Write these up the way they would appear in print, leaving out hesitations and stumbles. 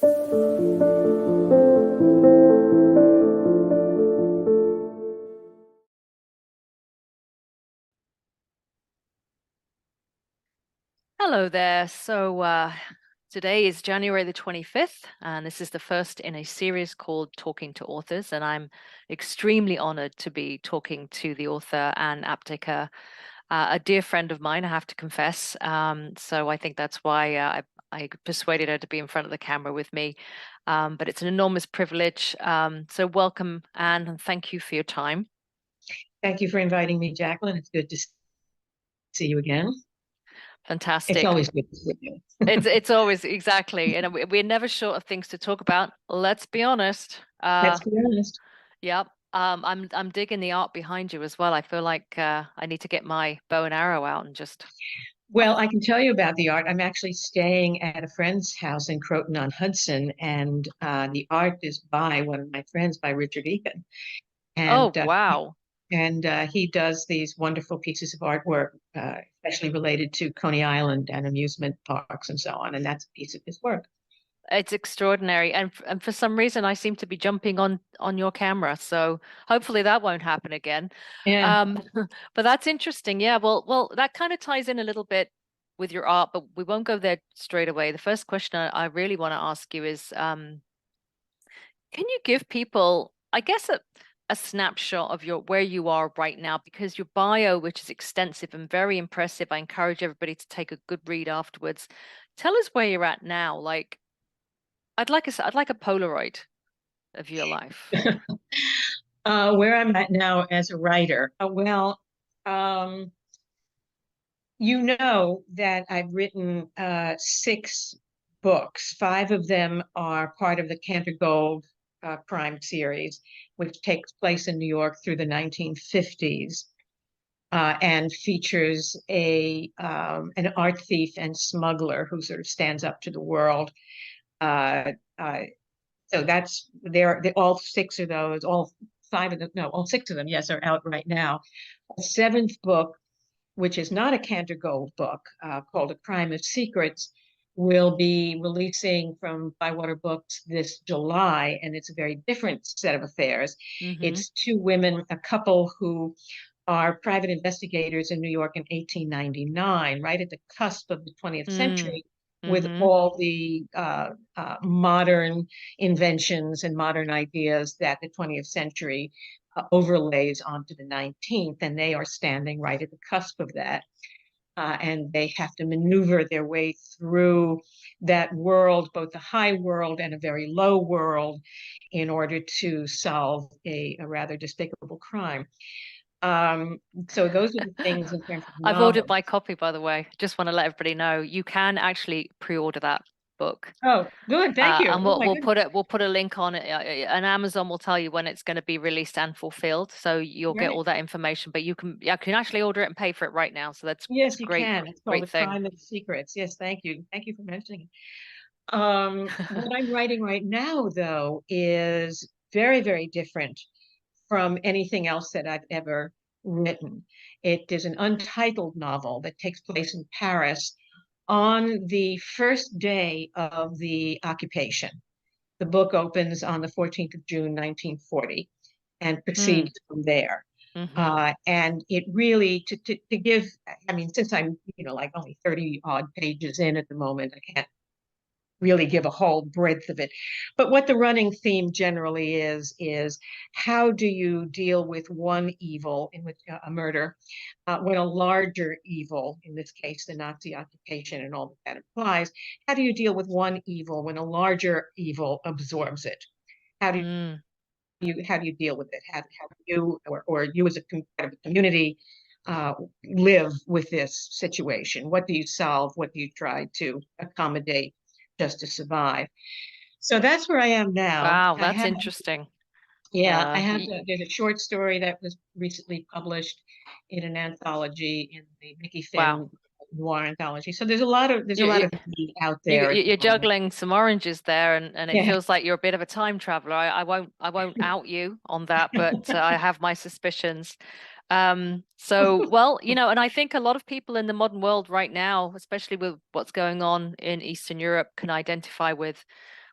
Hello there. Today is January the 25th, and this is the first in a series called Talking to Authors. And I'm extremely honored to be talking to the author Ann Aptaker, a dear friend of mine, I have to confess. So I think that's why I persuaded her to be in front of the camera with me. But it's an enormous privilege. So welcome, Anne, and thank you for your time. Thank you for inviting me, Jacqueline. It's good to see you again. Fantastic. It's always good to see you. It's always exactly, and we're never short of things to talk about. Let's be honest. Let's be honest. Yep. I'm digging the art behind you as well. I feel like I need to get my bow and arrow out and just. Well, I can tell you about the art. I'm actually staying at a friend's house in Croton-on-Hudson, and the art is by one of my friends, by Richard Eakin. Oh, And wow. he does these wonderful pieces of artwork, especially related to Coney Island and amusement parks and so on. And that's a piece of his work. It's extraordinary, and for some reason I seem to be jumping on your camera, so hopefully that won't happen again. Yeah. Um, but that's interesting. Yeah, well, that kind of ties in a little bit with your art, but we won't go there straight away. The first question I really want to ask you is, can you give people, I guess, a snapshot of your where you are right now? Because your bio, which is extensive and very impressive, I encourage everybody to take a good read afterwards. Tell us where you're at now. Like, I'd like a Polaroid of your life. Where I'm at now as a writer. Um, you know that I've written 6 books. 5 of them are part of the Cantor Gold crime series, which takes place in New York through the 1950s. And features an art thief and smuggler who sort of stands up to the world. Uh, uh, so that's all 6 of those, all 5 of them, no, all 6 of them, yes, are out right now. A 7th book, which is not a Cantor Gold book, called A Crime of Secrets, will be releasing from Bywater Books this July, and it's a very different set of affairs. Mm-hmm. It's 2 women, a couple who are private investigators in New York in 1899, right at the cusp of the 20th century, with all the modern inventions and modern ideas that the 20th century overlays onto the 19th, and they are standing right at the cusp of that. And they have to maneuver their way through that world, both the high world and a very low world, in order to solve a rather despicable crime. So those are the things in terms of I've ordered novels. my copy, by the way. Just want to let everybody know you can actually pre-order that book. Oh, good. Thank you. And Oh my goodness. we'll put a link on it, and Amazon will tell you when it's going to be released and fulfilled, so you'll get Right. all that information. But you can actually order it and pay for it right now. So that's Yes, you great, can. It's called great The thing. Crime of Secrets. Yes, thank you. Thank you for mentioning it. What I'm writing right now, though, is very, very different from anything else that I've ever written. It is an untitled novel that takes place in Paris on the first day of the occupation. The book opens on the 14th of June, 1940, and proceeds from there. And it really, to give, I mean, since I'm, like only 30 odd pages in at the moment, I can't really give a whole breadth of it. But what the running theme generally is how do you deal with one evil, in which a murder, when a larger evil, in this case, the Nazi occupation and all that implies, how do you deal with one evil when a larger evil absorbs it? How do you deal with it? How do you or you as a part of the community live with this situation? What do you solve? What do you try to accommodate just to survive? So that's where I am now. Wow, I that's have, interesting. yeah, there's a short story that was recently published in an anthology in the Mickey Wow. Finn Noir anthology. So there's a lot of You, meat out there at the you're moment. juggling some oranges there, and it Yeah. feels like you're a bit of a time traveler. I won't out you on that, but I have my suspicions. So, well, and I think a lot of people in the modern world right now, especially with what's going on in Eastern Europe, can identify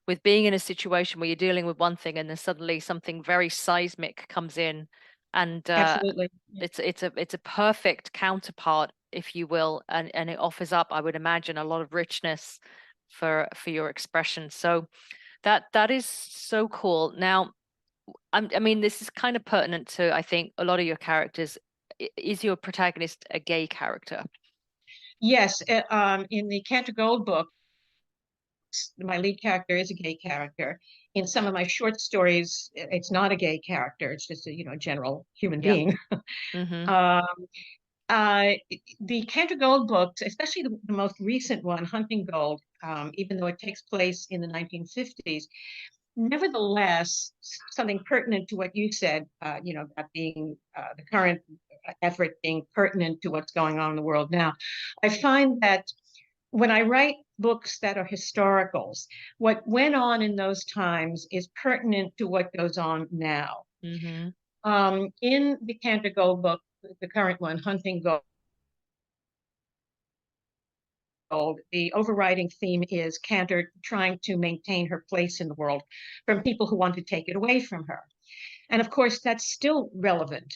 with being in a situation where you're dealing with one thing and then suddenly something very seismic comes in, and Absolutely. Yeah. it's a perfect counterpart, if you will, and it offers up, I would imagine, a lot of richness for your expression. So that is so cool. Now, I mean, this is kind of pertinent to, I think, a lot of your characters. Is your protagonist a gay character? Yes, in the Cantor Gold book, my lead character is a gay character. In some of my short stories, it's not a gay character. It's just a, general human Yeah. being. Mm-hmm. Um, uh, the Cantor Gold books, especially the most recent one, Hunting Gold, even though it takes place in the 1950s, nevertheless, something pertinent to what you said, about being the current effort being pertinent to what's going on in the world now. I find that when I write books that are historicals, what went on in those times is pertinent to what goes on now. Mm-hmm. In the Cantor Gold book, the current one, Hunting Gold, the overriding theme is Cantor trying to maintain her place in the world from people who want to take it away from her. And of course, that's still relevant.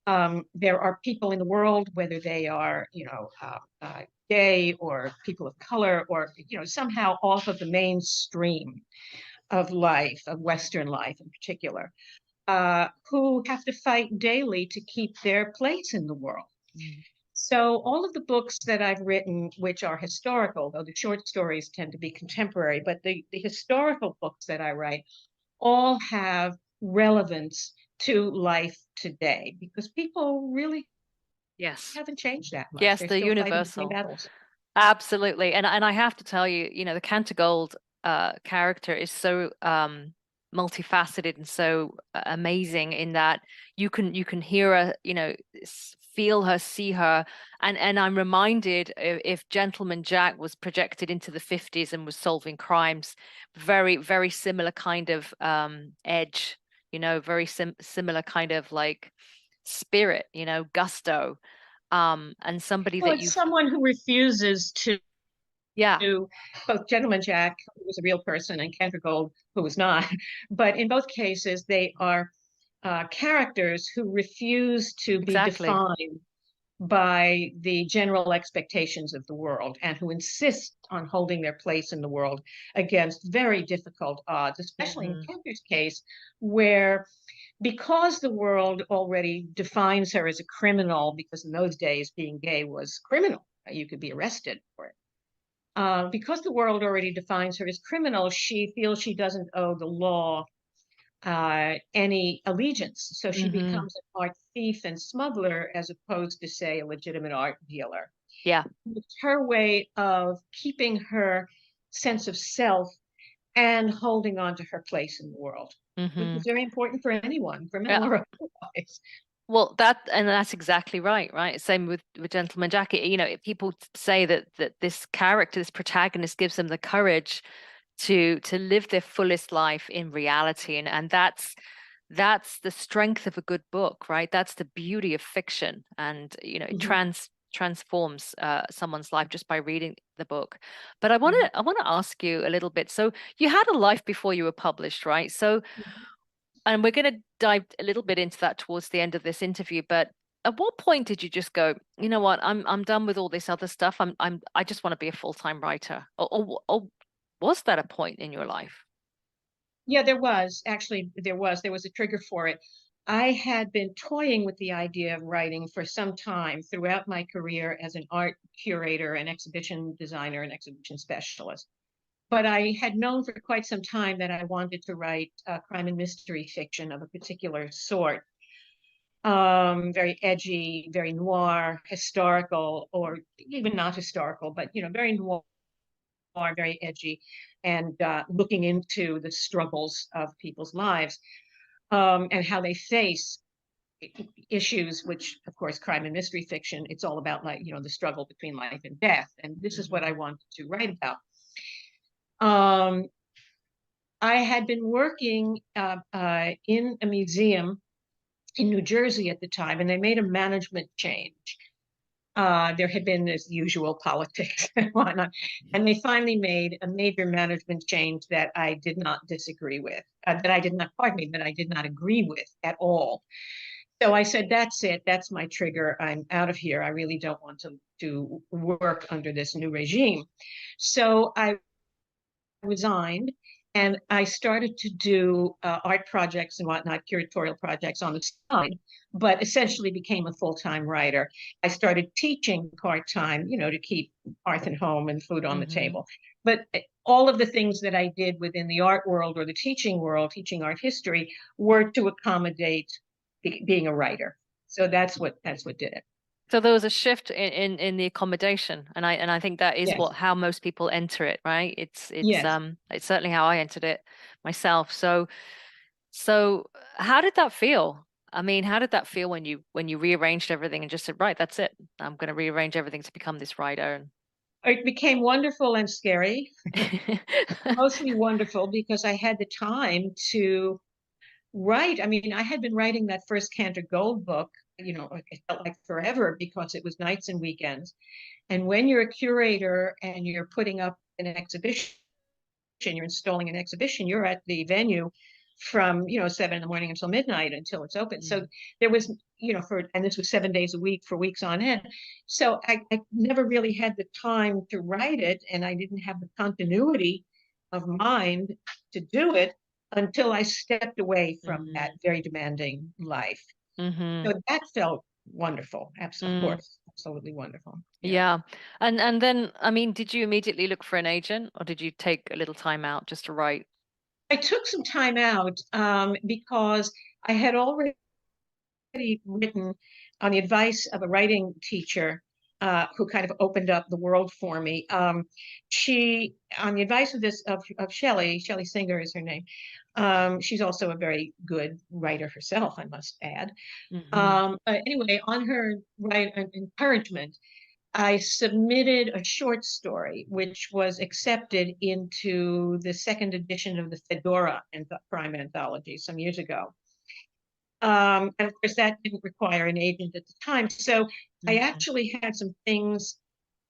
There are people in the world, whether they are, gay or people of color, or somehow off of the mainstream of life, of Western life in particular, who have to fight daily to keep their place in the world. Mm. So all of the books that I've written, which are historical, though the short stories tend to be contemporary, but the historical books that I write all have relevance to life today because people really Yes. haven't changed that much. Yes, They're the still fighting the same universal. battles. Absolutely. And I have to tell you, the Cantor Gold character is so multifaceted and so amazing in that you can hear her, feel her, see her. And I'm reminded, if Gentleman Jack was projected into the 50s and was solving crimes, very, very similar kind of edge, very similar kind of like spirit, gusto. And somebody Well, that it's you someone who refuses yeah, to both Gentleman Jack, who was a real person, and Cantor Gold, who was not. But in both cases, they are characters who refuse to be exactly. defined by the general expectations of the world and who insist on holding their place in the world against very difficult odds, especially in Hmm. Cantor's case, where because the world already defines her as a criminal, because in those days being gay was criminal, you could be arrested for it. Because the world already defines her as criminal, she feels she doesn't owe the law any allegiance. So she Hmm. becomes an art thief and smuggler as opposed to, say, a legitimate art dealer. Yeah. It's her way of keeping her sense of self and holding on to her place in the world, which Hmm. is very important for anyone, criminal or otherwise. Well, that's exactly right, right? Same with Gentleman Jack. People say that this character, this protagonist, gives them the courage to live their fullest life in reality, and that's the strength of a good book, right? That's the beauty of fiction, and it Mhm. transforms someone's life just by reading the book. But I want Mhm. to I want to ask you a little bit. So you had a life before you were published, right? So, and we're going to dive a little bit into that towards the end of this interview, but at what point did you just go, you know what, I'm done with all this other stuff. I just want to be a full-time writer. Or was that a point in your life? Yeah, there was actually there was a trigger for it. I had been toying with the idea of writing for some time throughout my career as an art curator, an exhibition designer, and exhibition specialist. But I had known for quite some time that I wanted to write crime and mystery fiction of a particular sort, very edgy, very noir, historical, or even not historical, but very noir, very edgy, and looking into the struggles of people's lives, and how they face issues, which of course crime and mystery fiction, it's all about, like, the struggle between life and death, and this is what I Hmm. wanted to write about. um, I had been working in a museum in New Jersey at the time, and they made a management change. There had been this usual politics and whatnot. And they finally made a major management change that I did not disagree with, that I did not, pardon me, that I did not agree with at all. So I said, that's it. That's my trigger. I'm out of here. I really don't want to work under this new regime. So I resigned and I started to do art projects and whatnot, curatorial projects on the side, but essentially became a full-time writer. I started teaching part-time, to keep hearth and home and food on the table. But all of the things that I did within the art world or the teaching world, teaching art history, were to accommodate being a writer. So that's what did it. So there was a shift in the accommodation, and I think that is Yes. how most people enter it, right? Yes. It's certainly how I entered it myself. So how did that feel? I mean, how did that feel when you rearranged everything and just said, right, that's it. I'm going to rearrange everything to become this writer. It became wonderful and scary. Mostly wonderful because I had the time to write. I mean, I had been writing that first Cantor Gold book, it felt like forever because it was nights and weekends. And when you're a curator and you're putting up an exhibition, you're installing an exhibition, you're at the venue from 7 in the morning until midnight until it's open. So there was, and this was 7 days a week for weeks on end. So I never really had the time to write it, and I didn't have the continuity of mind to do it until I stepped away from that very demanding life. Mm-hmm. So that felt wonderful. Of Mm. course, absolutely wonderful. Yeah. Yeah. And then, I mean, did you immediately look for an agent, or did you take a little time out just to write? I took some time out because I had already written on the advice of a writing teacher who kind of opened up the world for me. She, on the advice of Shelley Singer is her name. She's also a very good writer herself, I must add. Mm-hmm. Anyway, on her encouragement, I submitted a short story, which was accepted into the second edition of the Fedora and Crime Anthology some years ago. And of course, that didn't require an agent at the time. So I Mm-hmm. actually had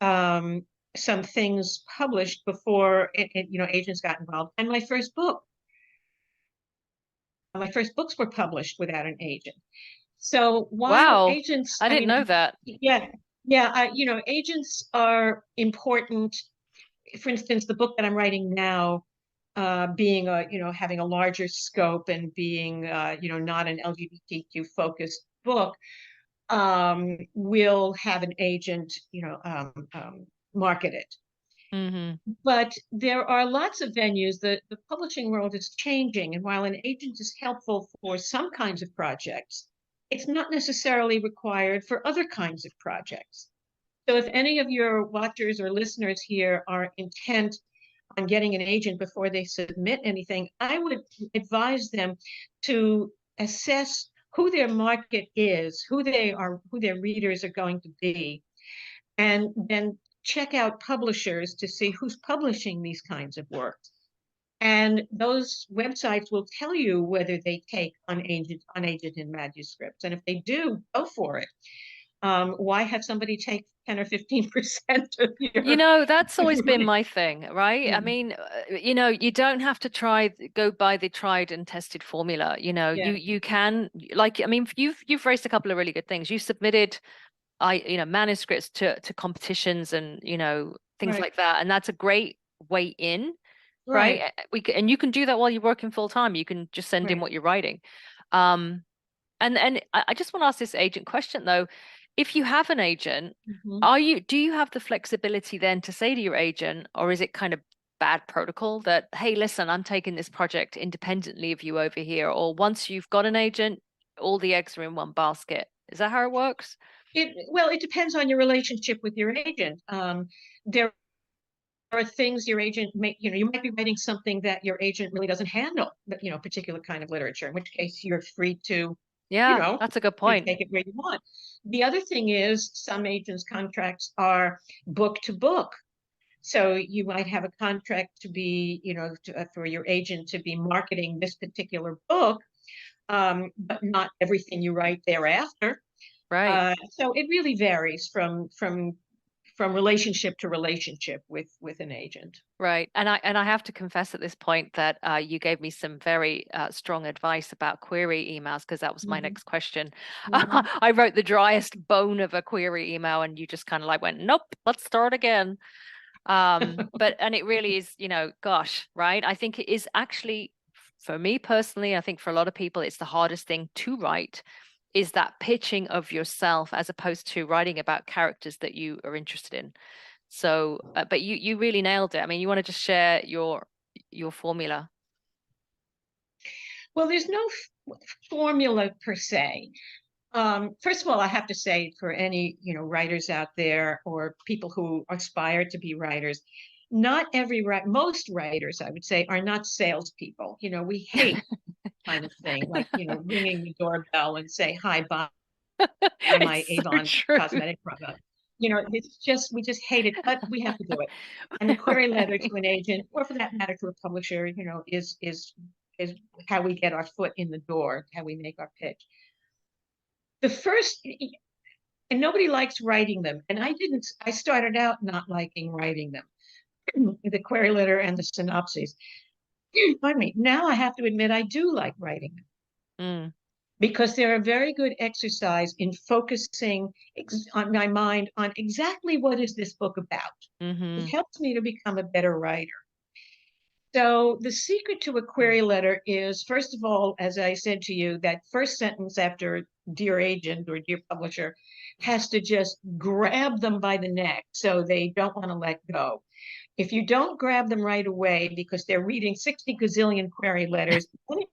um, some things published before agents got involved. And my first books were published without an agent. So while Wow. agents, I I didn't mean, know that. yeah, yeah, agents are important. For instance, the book that I'm writing now, being having a larger scope and being, not an LGBTQ focused book, will have an agent, market it. Mm-hmm. But there are lots of venues. The publishing world is changing. And while an agent is helpful for some kinds of projects, it's not necessarily required for other kinds of projects. So if any of your watchers or listeners here are intent on getting an agent before they submit anything, I would advise them to assess who their market is, who their readers are going to be, and then check out publishers to see who's publishing these kinds of works. And those websites will tell you whether they take unagented manuscripts. And if they do, go for it. Why have somebody take 10 or 15% of your That's always been my thing, right? I yeah, mean, you don't have to go by the tried and tested formula. yeah, You can, like, I mean, you've raised a couple of really good things. You submitted, manuscripts to competitions and, things right, like that, and that's a great way in, right? right, And you can do that while you're working full time. You can just send in right. what you're writing. Um, and I just want to ask this agent question though. If you have an agent, Mhm. do you have the flexibility then to say to your agent, or is it kind of bad protocol that, hey, listen, I'm taking this project independently of you over here, or once you've got an agent, all the eggs are in one basket? Is that how it works? It depends on your relationship with your agent. There are things your agent you might be writing something that your agent really doesn't handle, but particular kind of literature, in which case you're free you Yeah, know, that's a good to point. take it where you want. The other thing is some agents' contracts are book to book. So you might have a contract to be, for your agent to be marketing this particular book, but not everything you write thereafter. Right. So it really varies from relationship to relationship with an agent. Right. And I have to confess at this point that you gave me some very strong advice about query emails, because that was my Hmm. next question. Hmm. I wrote the driest bone of a query email and you just kind of like went, nope, let's start again. But and it really is, gosh, right? I think it is actually, for me personally, I think for a lot of people, it's the hardest thing to write, is that pitching of yourself as opposed to writing about characters that you are interested in. So, but you really nailed it. I mean, you want to just share your formula? Well, there's no formula per se. First of all, I have to say for any, writers out there or people who aspire to be writers, not every most writers, I would say, are not salespeople. We hate kind of thing, like, ringing the doorbell and say, hi, buy my It's so Avon true. cosmetic product. We just hate it, but we have to do it. And the query letter to an agent, or for that matter, to a publisher, is how we get our foot in the door, how we make our pitch. The first, and nobody likes writing them. And I started out not liking writing them, the query letter and the synopses. Pardon me. Now I have to admit I do like writing them Mm, because they're a very good exercise in focusing on my mind on exactly what is this book about. It mm-hmm. helps me to become a better writer. So the secret to a query letter is, first of all, as I said to you, that first sentence after dear agent or dear publisher has to just grab them by the neck so they don't want to let go. If you don't grab them right away because they're reading 60 gazillion query letters, it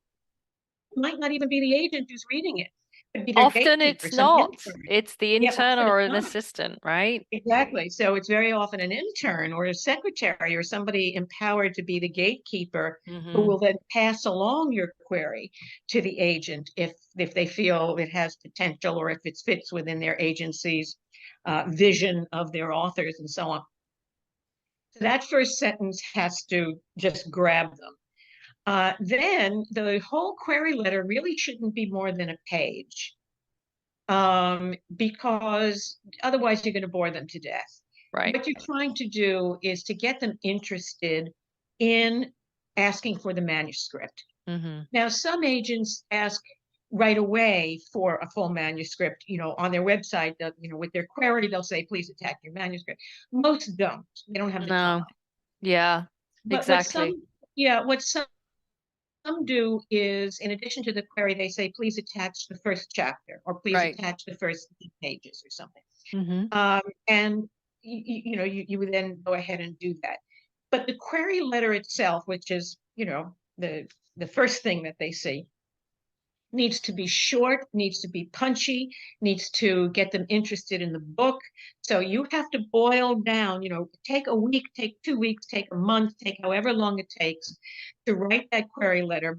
might not even be the agent who's reading it. It could be their Often gatekeeper, it's some not. intern. It's the Yeah, intern often it's or an not. assistant, right? Exactly. So it's very often an intern or a secretary or somebody empowered to be the gatekeeper who Mm-hmm. will then pass along your query to the agent if they feel it has potential or if it fits within their agency's vision of their authors and so on. So that first sentence has to just grab them. Then the whole query letter really shouldn't be more than a page, because otherwise you're going to bore them to death. Right. What you're trying to do is to get them interested in asking for the manuscript. Mm-hmm. Now, some agents ask right away for a full manuscript, on their website, with their query, they'll say, please attach your manuscript. Most don't. They don't have the time. No. Yeah, But exactly. what some do is, in addition to the query, they say, please attach the first chapter or please Right. attach the first pages or something. Mm-hmm. And you would then go ahead and do that. But the query letter itself, which is, the first thing that they see, needs to be short, needs to be punchy, needs to get them interested in the book. So you have to boil down, take a week, take 2 weeks, take a month, take however long it takes to write that query letter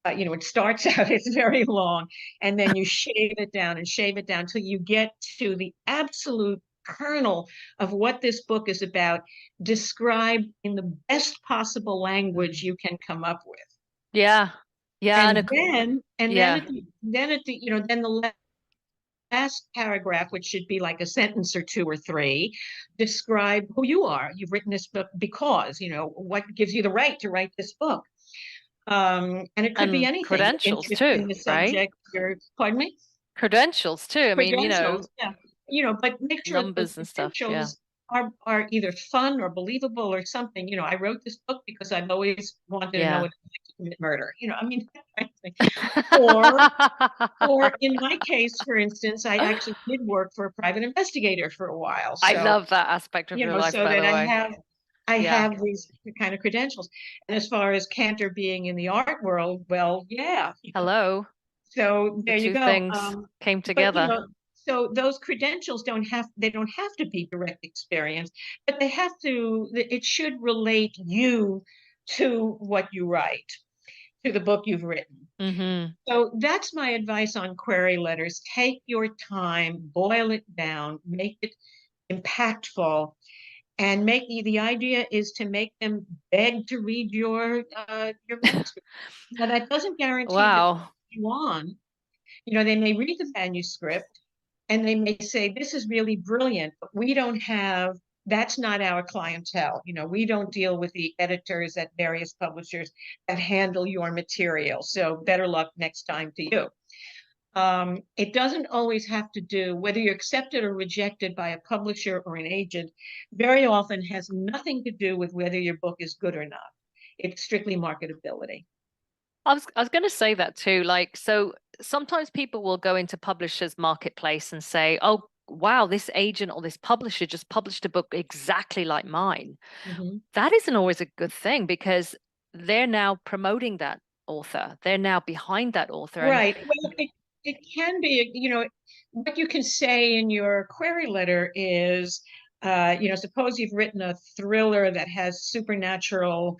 it starts out, it's very long, and then you shave it down and shave it down till you get to the absolute kernel of what this book is about, described in the best possible language you can come up with. Yeah. Yeah. And then Yeah. the last paragraph, which should be like a sentence or two or three, describe who you are. You've written this book because, what gives you the right to write this book. And it could be And anything. credentials Interest too, in the right? subject, your, pardon me? Credentials too. I mean, Credentials, yeah. But make sure that those numbers and stuff. Yeah. credentials are either fun or believable or something. I wrote this book because I've always wanted to know Yeah. what it's like to commit murder. I mean, that kind of thing. Or or in my case, for instance, I actually did work for a private investigator for a while. I So, love that aspect of your life, so by that the I way. have I Yeah. have these kind of credentials. And as far as Cantor being in the art world, well, yeah. Hello. So The there you two go. things came But together. so those credentials don't have to be direct experience, but it should relate you to what you write, to the book you've written. Mm-hmm. So that's my advice on query letters. Take your time, boil it down, make it impactful, and the idea is to make them beg to read your manuscript. Now that doesn't guarantee that Wow. you on. They may read the manuscript, and they may say, this is really brilliant, but we don't have, that's not our clientele. You know, we don't deal with the editors at various publishers that handle your material. So better luck next time to you. It doesn't always have to do, whether you're accepted or rejected by a publisher or an agent, very often has nothing to do with whether your book is good or not. It's strictly marketability. I was going to say that too. Like, so sometimes people will go into publishers' marketplace and say, "Oh, wow, this agent or this publisher just published a book exactly like mine." Mm-hmm. That isn't always a good thing because they're now promoting that author. They're now behind that author. And Right. Well, it can be, you know, what you can say in your query letter is, you know, suppose you've written a thriller that has supernatural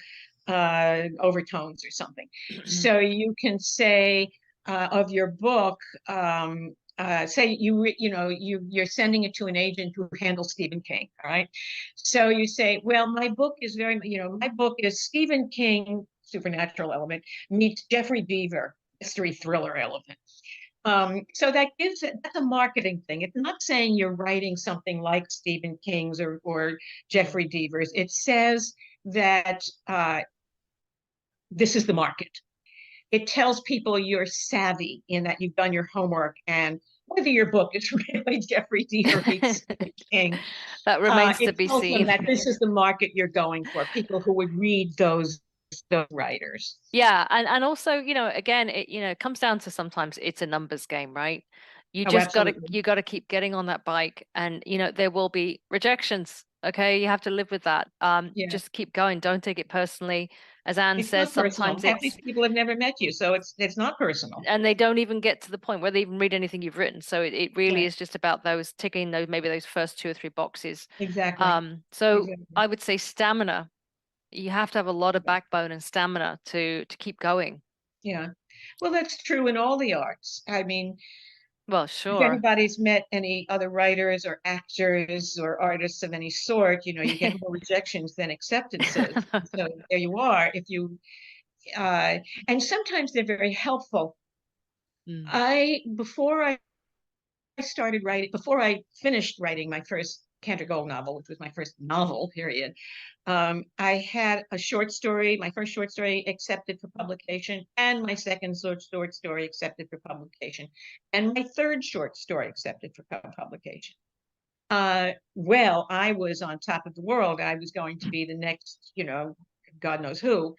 overtones or something. So you can say of your book, say you know, you're sending it to an agent who handles Stephen King, all right? So you say, well, my book is very, you know, my book is Stephen King supernatural element meets Jeffrey Beaver mystery thriller element. So that gives it, that's a marketing thing. It's not saying you're writing something like Stephen King's or Jeffrey Deaver's. It says that this is the market. It tells people you're savvy in that you've done your homework, and whether your book is really Jeffrey Deaver meets Stephen King, that remains to it be tells them seen. that this is the market you're going for, people who would read those writers. Yeah, and also, again, it comes down to sometimes it's a numbers game, right? You Oh, just gotta absolutely. you gotta keep getting on that bike, and there will be rejections. Okay, you have to live with that. Yeah. Just keep going. Don't take it personally. As Anne It's says, not personal. sometimes Half these it's people have never met you, so it's not personal. and they don't even get to the point where they even read anything you've written. So it really Right. is just about those ticking those maybe those first two or three boxes. Exactly. So Exactly. I would say stamina. You have to have a lot of Yeah. backbone and stamina to keep going. Yeah. Well, that's true in all the arts. I mean, Well, if sure. anybody's met any other writers or actors or artists of any sort, you know, you get more rejections than acceptances. So there you are. If you uh and sometimes they're very helpful. Mm. Before I finished writing my first Cantor Gold novel, which was my first novel, period, I had a short story, my first short story accepted for publication, and my second short story accepted for publication, and my third short story accepted for publication. Well, I was on top of the world. I was going to be the next, you know, God knows who.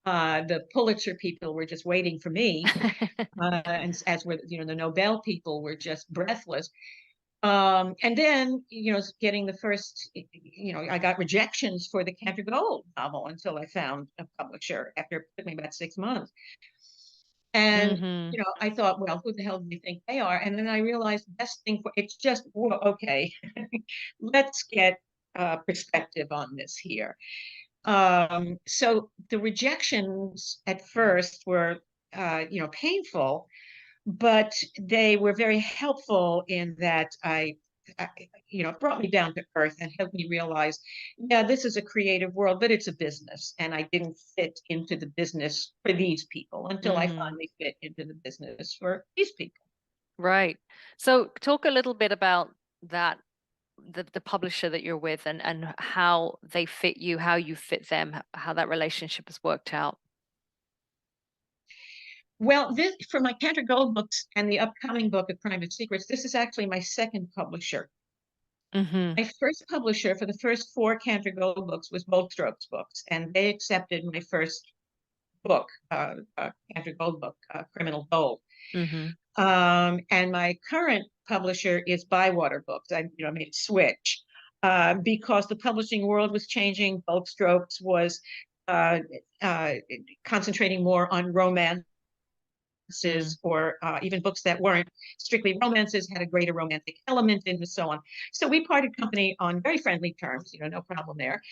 The Pulitzer people were just waiting for me, and as were, you know, the Nobel people were just breathless. And then, you know, getting the first, you know, I got rejections for the Cantor Gold novel until I found a publisher after it took me about 6 months. And, Hmm. you know, I thought, well, who the hell do you think they are? And then I realized the best thing for it's just, well, okay, let's get perspective on this here. So the rejections at first were, you know, painful, but they were very helpful in that I, you know, brought me down to earth and helped me realize, yeah, this is a creative world, but it's a business, and I didn't fit into the business for these people until I Hmm. finally fit into the business for these people. Right. So talk a little bit about that, the publisher that you're with and how they fit you, how you fit them, how that relationship has worked out. Well, this for my Cantor Gold books and the upcoming book of Private Secrets, this is actually my second publisher. Hmm. My first publisher for the first four Cantor Gold books was Bold Strokes Books, and they accepted my first book, Cantor Gold book, Criminal Gold. Hmm. And my current publisher is Bywater Books. I made a switch because the publishing world was changing. Bold Strokes was uh, uh, concentrating more on romances Mm. or even books that weren't strictly romances, had a greater romantic element in and so on. So we parted company on very friendly terms, you know, no problem there.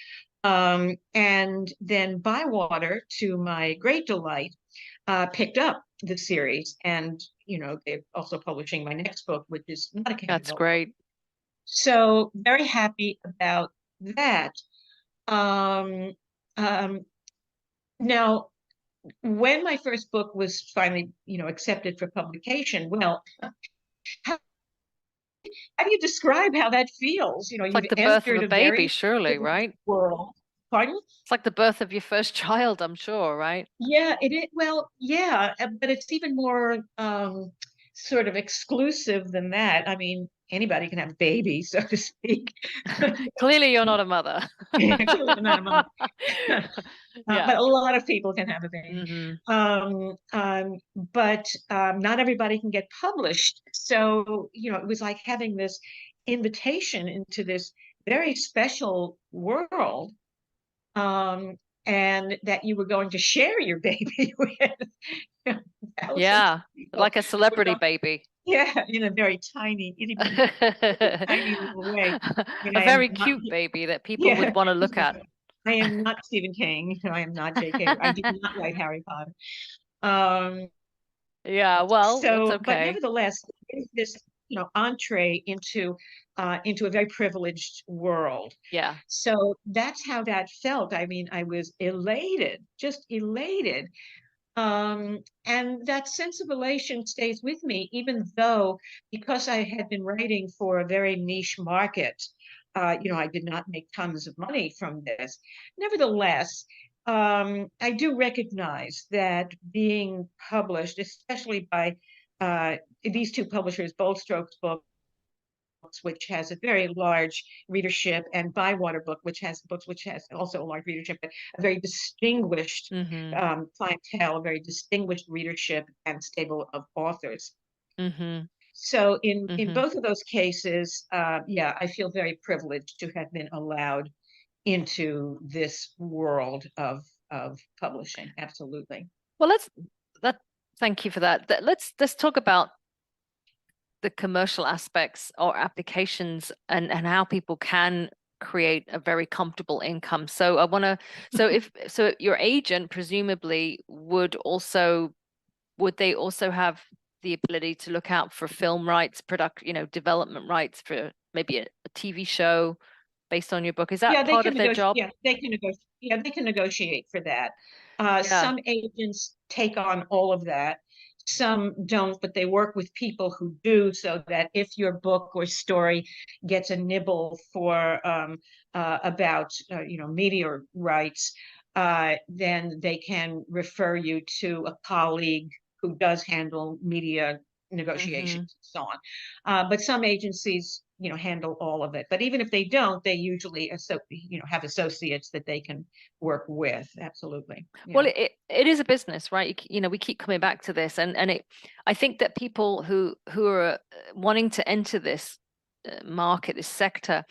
And then Bywater, to my great delight, picked up the series, and you know they're also publishing my next book, which is not a That's Canterville book. great. So very happy about that. Um, um, Now, when my first book was finally, you know, accepted for publication, well, how how do you describe how that feels? You know, It's you've like the birth of entered a a baby, very surely, privileged right? world. Pardon? It's like the birth of your first child, I'm sure, right? Yeah, it is. Well, yeah, but it's even more sort of exclusive than that. I mean, anybody can have a baby, so to speak. Clearly, you're not a mother. Clearly, not a mother. Yeah. But a lot of people can have a baby. Hmm. But not everybody can get published. So, you know, it was like having this invitation into this very special world, um, and that you were going to share your baby with, you know, thousands Yeah. of people. Like a We're celebrity going, baby. yeah, in a very tiny, itty bitty, tiny little way. And A I am very not, cute baby that people would yeah, want to look at. I am not Stephen King. I am not J.K. I did not write Harry Potter. Um, Yeah, well, that's so, but okay. nevertheless, there's this, you know, entree into a very privileged world. Yeah. So that's how that felt. I mean, I was elated, just elated. And that sense of elation stays with me, even though, because I had been writing for a very niche market, you know, I did not make tons of money from this. Nevertheless, I do recognize that being published, especially by these two publishers, Bold Strokes Books, which has a very large readership, and Bywater Books, which has also a large readership, but a very distinguished Hmm. clientele, a very distinguished readership and stable of authors. Hmm. So in Hmm. both of those cases, yeah, I feel very privileged to have been allowed into this world of publishing. Absolutely. Well, that thank you for that. Let's talk about the commercial aspects or applications and how people can create a very comfortable income. So I want to, so your agent presumably would they also have the ability to look out for film rights, development rights for maybe a TV show based on your book? Is that Yeah, they part can of their negotiate. job? Yeah, they can negotiate. Yeah, they can negotiate for that. Yeah. Some agents take on all of that. Some don't, but they work with people who do, so that if your book or story gets a nibble for about you know, media rights, then they can refer you to a colleague who does handle media negotiations Hmm. and so on. But some agencies, you know, handle all of it. But even if they don't, they usually, you know, have associates that they can work with. Absolutely. Well, Yeah. it is a business, right? We keep coming back to this, and I think that people who are wanting to enter this market, this sector,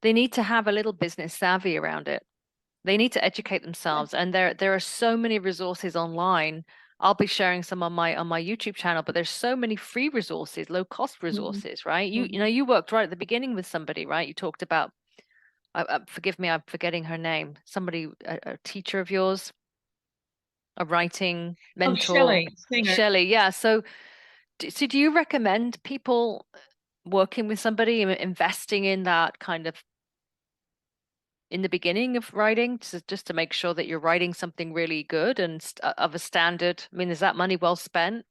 they need to have a little business savvy around it. They need to educate themselves, and there are so many resources online. I'll be sharing some on my YouTube channel, but there's so many free resources, low cost Mhm, resources, right? mhm. You worked right at the beginning with somebody, right? You talked about, forgive me, I'm forgetting her name. Somebody, a teacher of yours, a writing Oh, mentor, Shelley Singer. Shelley. Yeah. So, do you recommend people working with somebody, investing in that kind of in the beginning of writing, just to make sure that you're writing something really good and of a standard? I mean, is that money well spent?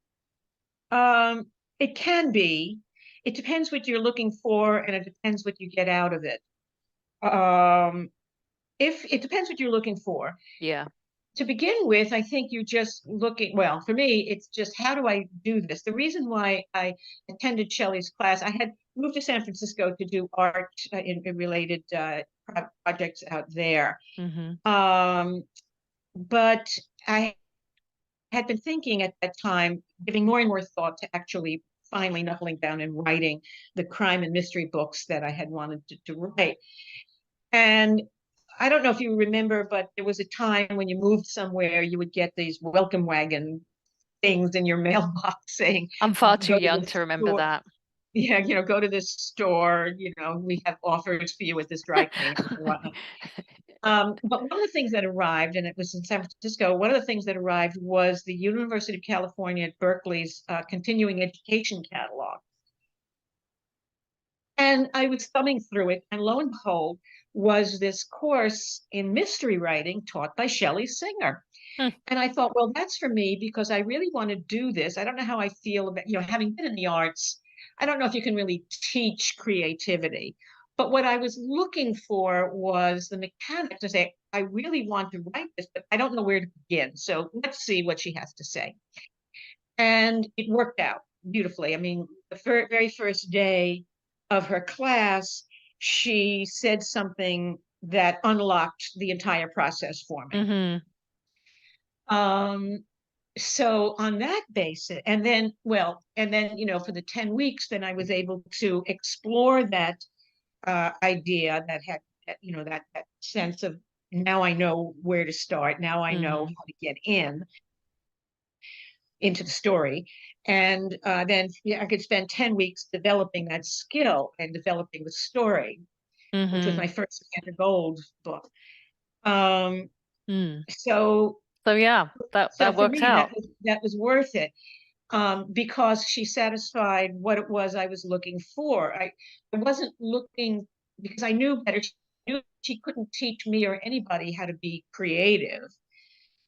It can be. It depends what you're looking for, and it depends what you get out of it. Um, if it depends what you're looking for. Yeah. To begin with, I think you're just looking, well, for me, it's just how do I do this? The reason why I attended Shelley's class, I had moved to San Francisco to do art in related projects out there. Hmm. Um, but I had been thinking at that time, giving more and more thought to actually finally knuckling down and writing the crime and mystery books that I had wanted to write. And I don't know if you remember, but there was a time when you moved somewhere, you would get these welcome wagon things in your mailbox saying, I'm far too go to young this to remember store. that. Yeah, you know, go to this store, you know, we have offers for you at this dry cleaner and whatnot. But one of the things that arrived, and it was in San Francisco, one of the things that arrived was the University of California at Berkeley's continuing education catalog. And I was thumbing through it, and lo and behold, was this course in mystery writing taught by Shelley Singer. Hmm. And I thought, well, that's for me because I really want to do this. I don't know how I feel about, you know, having been in the arts. I don't know if you can really teach creativity, but what I was looking for was the mechanics to say, I really want to write this, but I don't know where to begin. So let's see what she has to say. And it worked out beautifully. I mean, the very first day of her class, she said something that unlocked the entire process for me. Mm-hmm. So on that basis, and then, you know, for the 10 weeks, then I was able to explore that idea that had, you know, that sense of, now I know where to start. Now I know Mm-hmm. how to get into the story. And then I could spend 10 weeks developing that skill and developing the story, which was Mm-hmm. my first Cantor Gold book. Um, Mm. so So yeah, that for worked me, out. that was worth it, because she satisfied what it was I was looking for. I wasn't looking because I knew better. She knew she couldn't teach me or anybody how to be creative.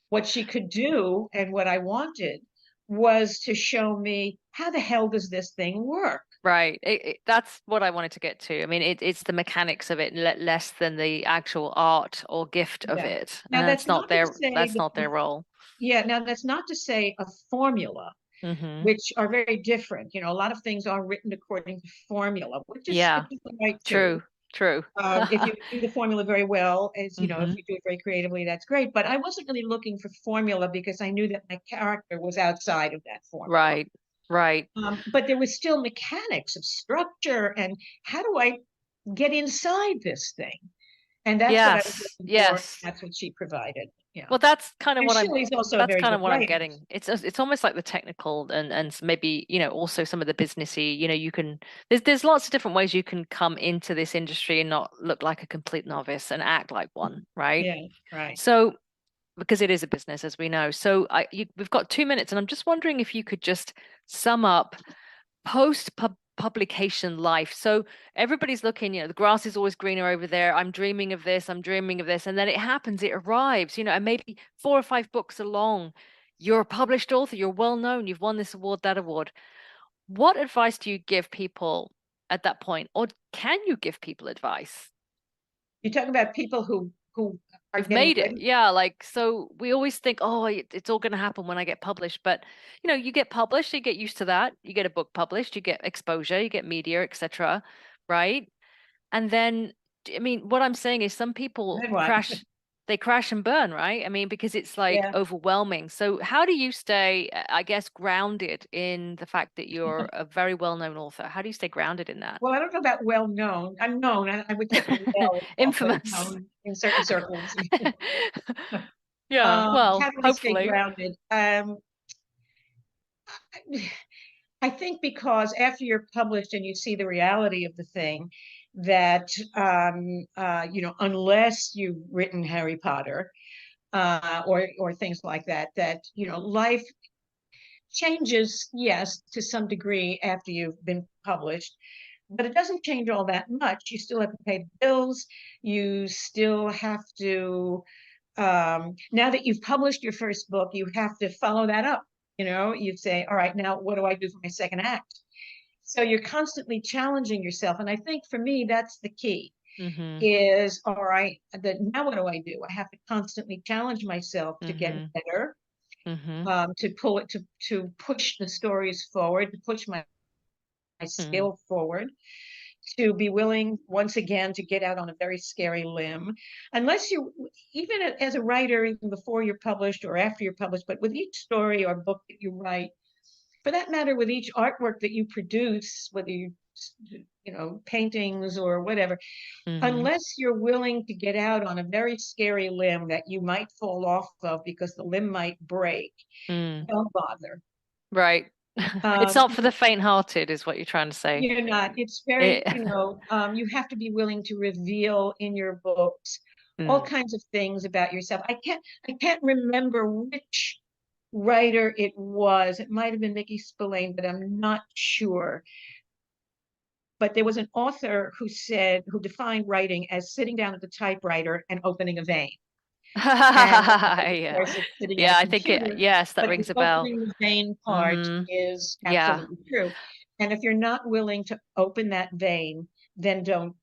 What she could do and what I wanted was to show me, how the hell does this thing work? Right. That's what I wanted to get to. I mean, it's the mechanics of it, less than the actual art or gift of Yeah. it. Now And that's not to say that's not their role. yeah, now that's not to say a formula, Mm-hmm. which are very different. You know, a lot of things are written according to formula, Yeah, which is right too. true, true. If you do the formula very well, as you know, if Mm-hmm. you do it very creatively, that's great. But I wasn't really looking for formula because I knew that my character was outside of that formula. Right, right. But there was still mechanics of structure and how do I get inside this thing? And that's what I was Yes, looking for. yes. That's what she provided. Yeah. Well, that's kind of And what I'm Shelley's also a that's very kind good of what I'm writer. getting. It's almost like the technical and maybe, also some of the businessy, you can there's lots of different ways you can come into this industry and not look like a complete novice and act like one, right? Yeah, right. So because it is a business, as we know. So we've got 2 minutes, and I'm just wondering if you could just sum up post publication life. So everybody's looking, the grass is always greener over there. I'm dreaming of this, I'm dreaming of this. And then it happens, it arrives, and maybe 4 or 5 books along. You're a published author, you're well known, you've won this award, that award. What advice do you give people at that point? Or can you give people advice? You talk about people who are Who've getting made it. ready. Yeah, like so we always think, oh, it's all going to happen when I get published. But you get published, you get used to that. You get a book published, you get exposure, you get media, etc. Right? And then, I mean, what I'm saying is some people Then what? they crash and burn, right? I mean, because it's like Yeah. overwhelming. So how do you stay, I guess, grounded in the fact that you're a very well-known author? How do you stay grounded in that? Well, I don't know about well known. I'm known. I would take a well off of Infamous. known in certain circles. Yeah, How well, do I stay hopefully. grounded? I think because after you're published and you see the reality of the thing, that unless you've written Harry Potter or things like that, life changes, yes, to some degree after you've been published, but it doesn't change all that much. You still have to pay the bills. You still have to, now that you've published your first book, you have to follow that up. You say, all right, now what do I do for my second act? So you're constantly challenging yourself. And I think for me, that's the key Mm-hmm. is, all right, now what do I do? I have to constantly challenge myself to get Mm-hmm. better, Mm-hmm. to pull it to push the stories forward, to push my Mm. skill forward, to be willing once again to get out on a very scary limb. Unless you, even as a writer, even before you're published or after you're published, but with each story or book that you write, for that matter, with each artwork that you produce, whether paintings or whatever, Mm-hmm. unless you're willing to get out on a very scary limb that you might fall off of because the limb might break, Mm. don't bother. Right. It's Um, not for the faint-hearted, is what you're trying to say. you're not. It's very, It, you have to be willing to reveal in your books all mm. kinds of things about yourself. I can't remember which writer it was. It might have been Mickey Spillane, but I'm not sure. But there was an author who defined writing as sitting down at the typewriter and opening a vein. And of Yeah. course, it's sitting at Yeah, a I think computer, yes, that but the rings a bell. opening the vein part Mm-hmm. is Yeah. absolutely true. And if you're not willing to open that vein, then don't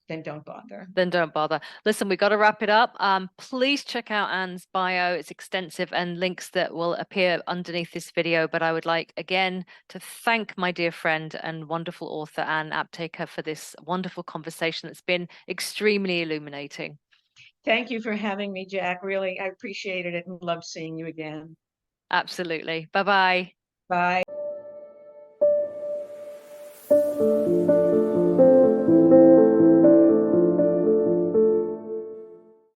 bother. Then don't bother. Listen, we got to wrap it up. Please check out Anne's bio. It's extensive and links that will appear underneath this video. But I would like again to thank my dear friend and wonderful author Ann Aptaker for this wonderful conversation that's been extremely illuminating. Thank you for having me, Jack. Really, I appreciated it and loved seeing you again. Absolutely. Bye-bye. Bye.